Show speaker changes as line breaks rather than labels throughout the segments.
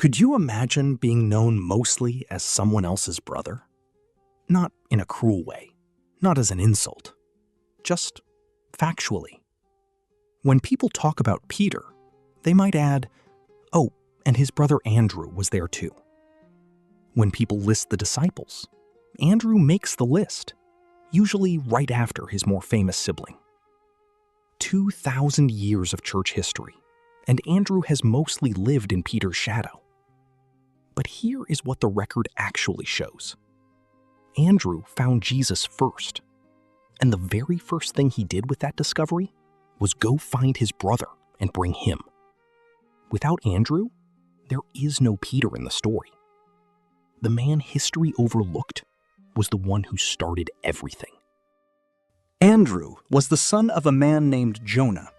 Could you imagine being known mostly as someone else's brother? Not in a cruel way, not as an insult, just factually. When people talk about Peter, they might add, "Oh, and his brother Andrew was there too." When people list the disciples, Andrew makes the list, usually right after his more famous sibling. 2,000 years of church history, and Andrew has mostly lived in Peter's shadow. But here is what the record actually shows. Andrew found Jesus first, and the very first thing he did with that discovery was go find his brother and bring him. Without Andrew, there is no Peter in the story. The man history overlooked was the one who started everything. Andrew was the son of a man named Jonah.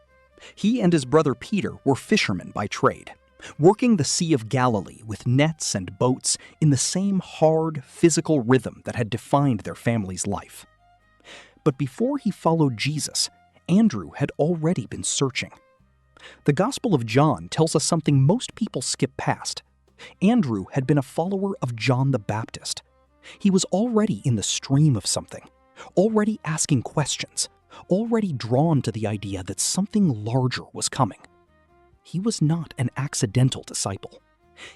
He and his brother Peter were fishermen by trade, working the Sea of Galilee with nets and boats in the same hard, physical rhythm that had defined their family's life. But before he followed Jesus, Andrew had already been searching. The Gospel of John tells us something most people skip past. Andrew had been a follower of John the Baptist. He was already in the stream of something, already asking questions, already drawn to the idea that something larger was coming. He was not an accidental disciple.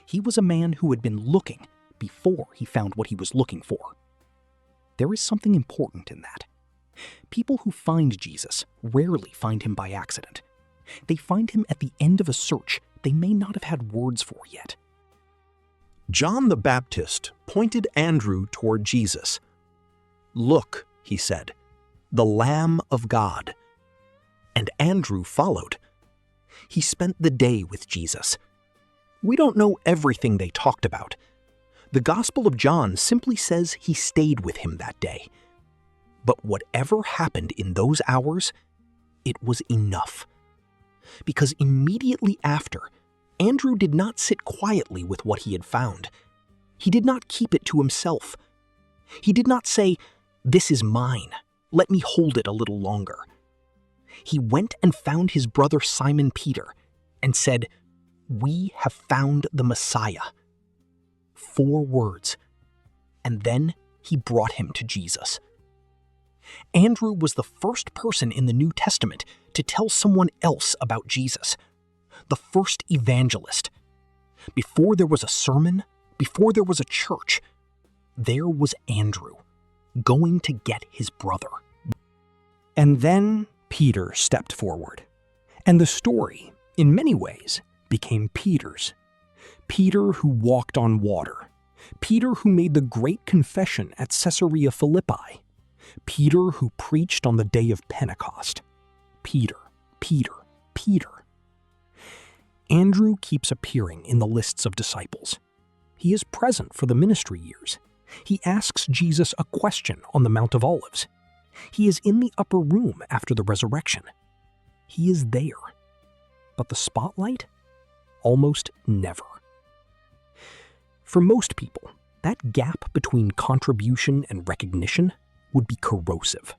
He was a man who had been looking before he found what he was looking for. There is something important in that. People who find Jesus rarely find him by accident. They find him at the end of a search they may not have had words for yet. John the Baptist pointed Andrew toward Jesus. "Look," he said, "the Lamb of God." And Andrew followed. He spent the day with Jesus. We don't know everything they talked about. The Gospel of John simply says he stayed with him that day. But whatever happened in those hours, it was enough. Because immediately after, Andrew did not sit quietly with what he had found. He did not keep it to himself. He did not say, "This is mine. Let me hold it a little longer." He went and found his brother Simon Peter and said, "We have found the Messiah." 4 words. And then he brought him to Jesus. Andrew was the first person in the New Testament to tell someone else about Jesus. The first evangelist. Before there was a sermon, before there was a church, there was Andrew, going to get his brother. And then Peter stepped forward, and the story, in many ways, became Peter's. Peter who walked on water. Peter who made the great confession at Caesarea Philippi. Peter who preached on the day of Pentecost. Peter, Peter, Peter. Andrew keeps appearing in the lists of disciples. He is present for the ministry years. He asks Jesus a question on the Mount of Olives. He is in the upper room after the resurrection. He is there. But the spotlight? Almost never. For most people, that gap between contribution and recognition would be corrosive.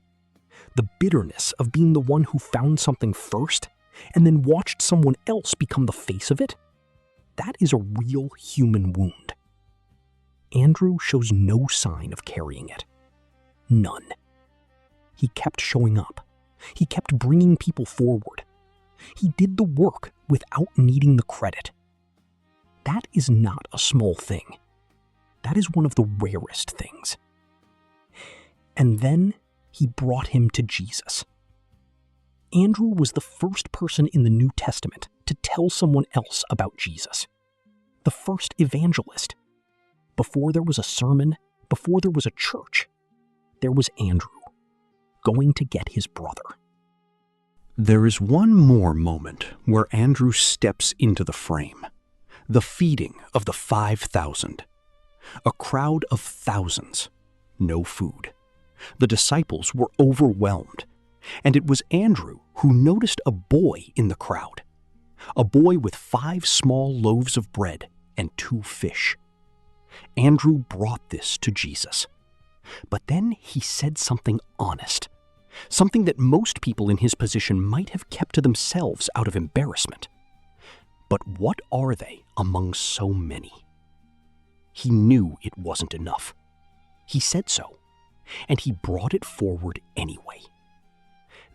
The bitterness of being the one who found something first and then watched someone else become the face of it, that is a real human wound. Andrew shows no sign of carrying it. None. He kept showing up. He kept bringing people forward. He did the work without needing the credit. That is not a small thing. That is one of the rarest things. And then he brought him to Jesus. Andrew was the first person in the New Testament to tell someone else about Jesus. The first evangelist. Before there was a sermon, before there was a church, there was Andrew, going to get his brother. There is one more moment where Andrew steps into the frame. The feeding of the 5,000. A crowd of thousands. No food. The disciples were overwhelmed. And it was Andrew who noticed a boy in the crowd. A boy with 5 small loaves of bread and 2 fish. Andrew brought this to Jesus. But then he said something honest. Something that most people in his position might have kept to themselves out of embarrassment. But what are they among so many? He knew it wasn't enough. He said so, and he brought it forward anyway.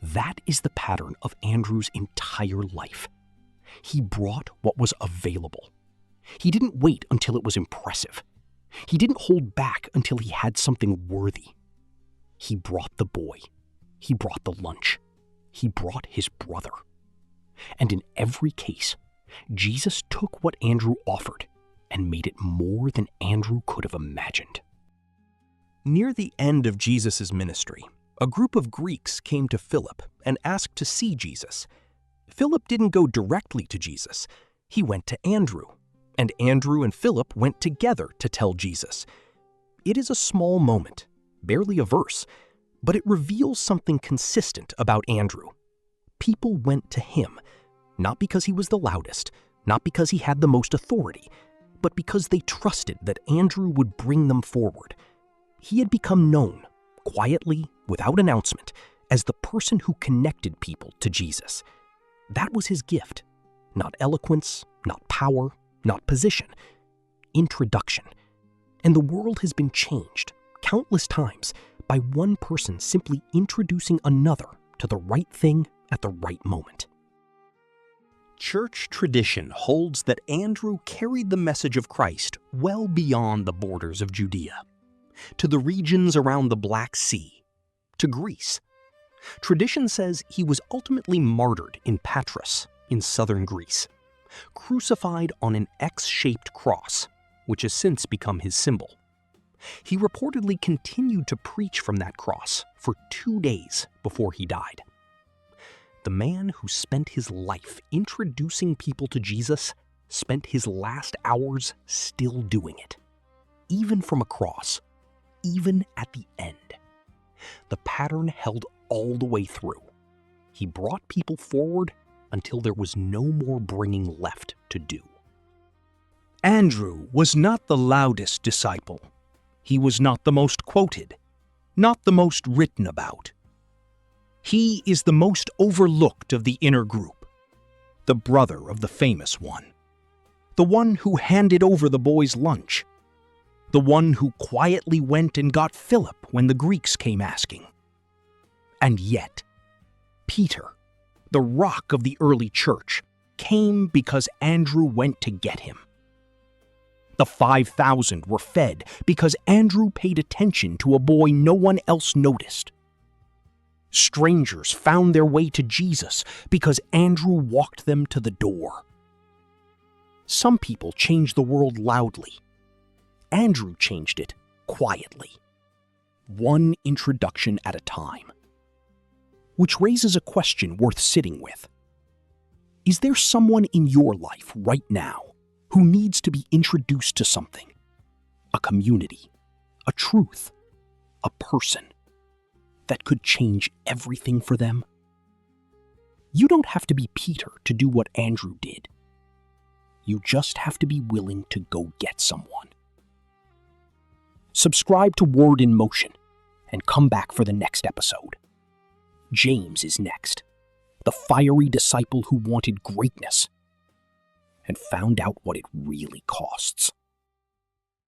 That is the pattern of Andrew's entire life. He brought what was available. He didn't wait until it was impressive. He didn't hold back until he had something worthy. He brought the boy. He brought the lunch. He brought his brother. And in every case, Jesus took what Andrew offered and made it more than Andrew could have imagined. Near the end of Jesus' ministry, a group of Greeks came to Philip and asked to see Jesus. Philip didn't go directly to Jesus. He went to Andrew, and Andrew and Philip went together to tell Jesus. It is a small moment, barely a verse, but it reveals something consistent about Andrew. People went to him, not because he was the loudest, not because he had the most authority, but because they trusted that Andrew would bring them forward. He had become known, quietly, without announcement, as the person who connected people to Jesus. That was his gift. Not eloquence, not power, not position. Introduction. And the world has been changed countless times by one person simply introducing another to the right thing at the right moment. Church tradition holds that Andrew carried the message of Christ well beyond the borders of Judea, to the regions around the Black Sea, to Greece. Tradition says he was ultimately martyred in Patras, in southern Greece, crucified on an X-shaped cross, which has since become his symbol. He reportedly continued to preach from that cross for 2 days before he died. The man who spent his life introducing people to Jesus spent his last hours still doing it, even from a cross, even at the end. The pattern held all the way through. He brought people forward until there was no more bringing left to do. Andrew was not the loudest disciple. He was not the most quoted, not the most written about. He is the most overlooked of the inner group, the brother of the famous one, the one who handed over the boy's lunch, the one who quietly went and got Philip when the Greeks came asking. And yet, Peter, the rock of the early church, came because Andrew went to get him. The 5,000 were fed because Andrew paid attention to a boy no one else noticed. Strangers found their way to Jesus because Andrew walked them to the door. Some people changed the world loudly. Andrew changed it quietly, one introduction at a time. Which raises a question worth sitting with. Is there someone in your life right now who needs to be introduced to something? A community, a truth, a person that could change everything for them? You don't have to be Peter to do what Andrew did. You just have to be willing to go get someone. Subscribe to Word in Motion and come back for the next episode. James is next, the fiery disciple who wanted greatness and found out what it really costs.